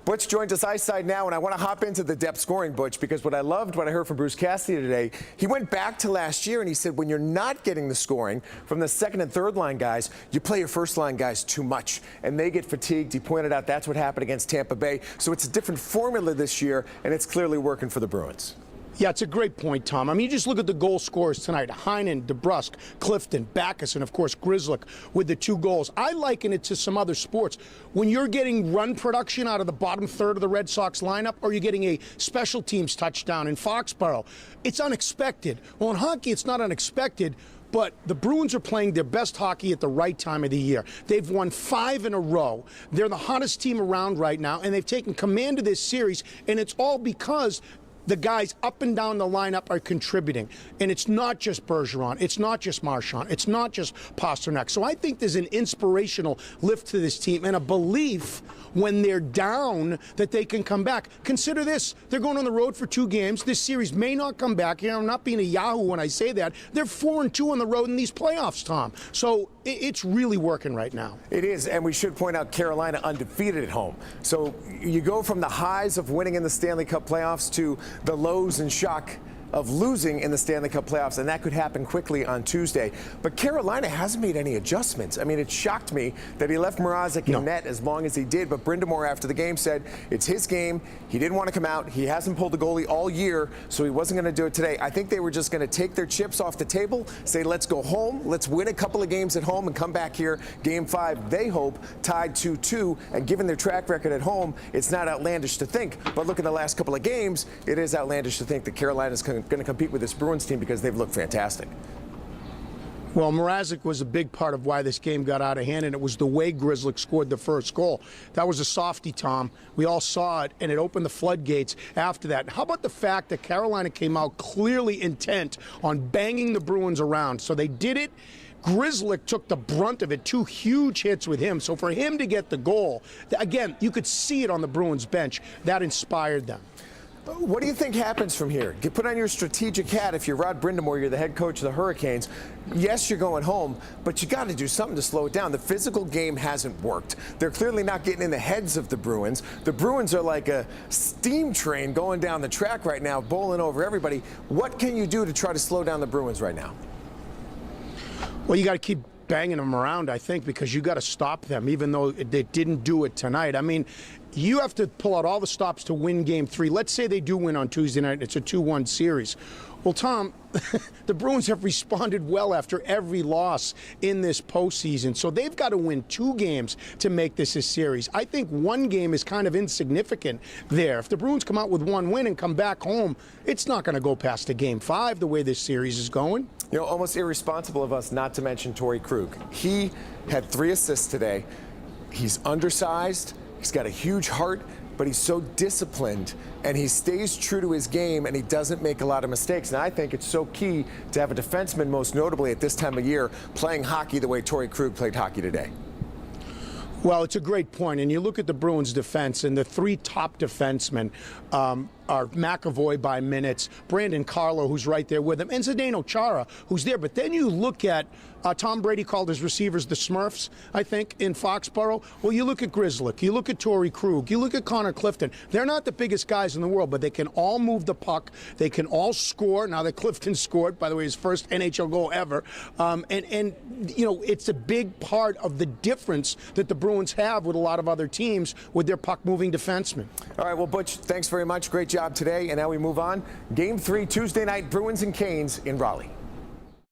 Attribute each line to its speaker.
Speaker 1: Butch joins us ice side now, and I want to hop into the depth scoring, Butch, because what I loved, what I heard from Bruce Cassidy today, he went back to last year and he said when you're not getting the scoring from the second and third line guys, you play your first line guys too much, and they get fatigued. He pointed out that's what happened against Tampa Bay. So it's a different formula this year, and it's clearly working for the Bruins.
Speaker 2: Yeah, it's a great point, Tom. I mean, you just look at the goal scorers tonight. Heinen, DeBrusk, Clifton, Backus, and, of course, Grzelcyk with the 2 goals. I liken it to some other sports. When you're getting run production out of the bottom third of the Red Sox lineup, or you're getting a special teams touchdown in Foxborough, it's unexpected. Well, in hockey, it's not unexpected, but the Bruins are playing their best hockey at the right time of the year. They've won 5 in a row. They're the hottest team around right now, and they've taken command of this series, and it's all because the guys up and down the lineup are contributing. And it's not just Bergeron. It's not just Marchand. It's not just Pasternak. So I think there's an inspirational lift to this team and a belief when they're down that they can come back. Consider this. They're going on the road for 2 games. This series may not come back. You know, I'm not being a yahoo when I say that. They're 4-2 on the road in these playoffs, Tom. So it's really working right now.
Speaker 1: It is, and we should point out Carolina undefeated at home. So you go from the highs of winning in the Stanley Cup playoffs to the lows and shock of losing in the Stanley Cup playoffs, and that could happen quickly on Tuesday. But Carolina hasn't made any adjustments. I mean, it shocked me that he left Mrazek in net as long as he did, but Brind'Amour after the game said it's his game. He didn't want to come out. He hasn't pulled the goalie all year, so he wasn't going to do it today. I think they were just going to take their chips off the table, say let's go home, let's win a couple of games at home and come back here Game 5, they hope, tied 2-2. And given their track record at home, it's not outlandish to think. But look at the last couple of games, it is outlandish to think that Carolina's going to compete with this Bruins team because they've looked fantastic.
Speaker 2: Well, Mrazek was a big part of why this game got out of hand, and it was the way Grzelcyk scored the first goal. That was a softie, Tom. We all saw it, and it opened the floodgates after that. How about the fact that Carolina came out clearly intent on banging the Bruins around? So they did it. Grzelcyk took the brunt of it, 2 huge hits with him. So for him to get the goal, again, you could see it on the Bruins bench. That inspired them.
Speaker 1: What do you think happens from here? You put on your strategic hat. If you're Rod Brind'Amour, you're the head coach of the Hurricanes. Yes, you're going home, but you got to do something to slow it down. The physical game hasn't worked. They're clearly not getting in the heads of the Bruins. The Bruins are like a steam train going down the track right now, bowling over everybody. What can you do to try to slow down the Bruins right now?
Speaker 2: Well, you got to keep banging them around, I think, because you got to stop them, even though they didn't do it tonight. I mean, you have to pull out all the stops to win Game 3. Let's say they do win on Tuesday night. It's a 2-1 series. Well, Tom, the Bruins have responded well after every loss in this postseason. So they've got to win 2 games to make this a series. I think 1 game is kind of insignificant there. If the Bruins come out with 1 win and come back home, it's not going to go past a Game 5 the way this series is going.
Speaker 1: You know, almost irresponsible of us not to mention Torrey Krug. He had 3 assists today. He's undersized. He's got a huge heart, but he's so disciplined, and he stays true to his game, and he doesn't make a lot of mistakes. And I think it's so key to have a defenseman, most notably at this time of year, playing hockey the way Torrey Krug played hockey today.
Speaker 2: Well, it's a great point. And you look at the Bruins defense, and the 3 top defensemen are McAvoy by minutes, Brandon Carlo, who's right there with him, and Zdeno Chara, who's there. But then you look at Tom Brady called his receivers the Smurfs, I think, in Foxborough. Well, you look at Grzelcyk, you look at Torrey Krug, you look at Connor Clifton. They're not the biggest guys in the world, but they can all move the puck. They can all score. Now that Clifton scored, by the way, his first NHL goal ever. And you know, it's a big part of the difference that the Bruins have with a lot of other teams with their puck-moving defensemen.
Speaker 1: All right, well, Butch, thanks very much. Great job today. And now we move on. Game 3, Tuesday night, Bruins and Canes in Raleigh.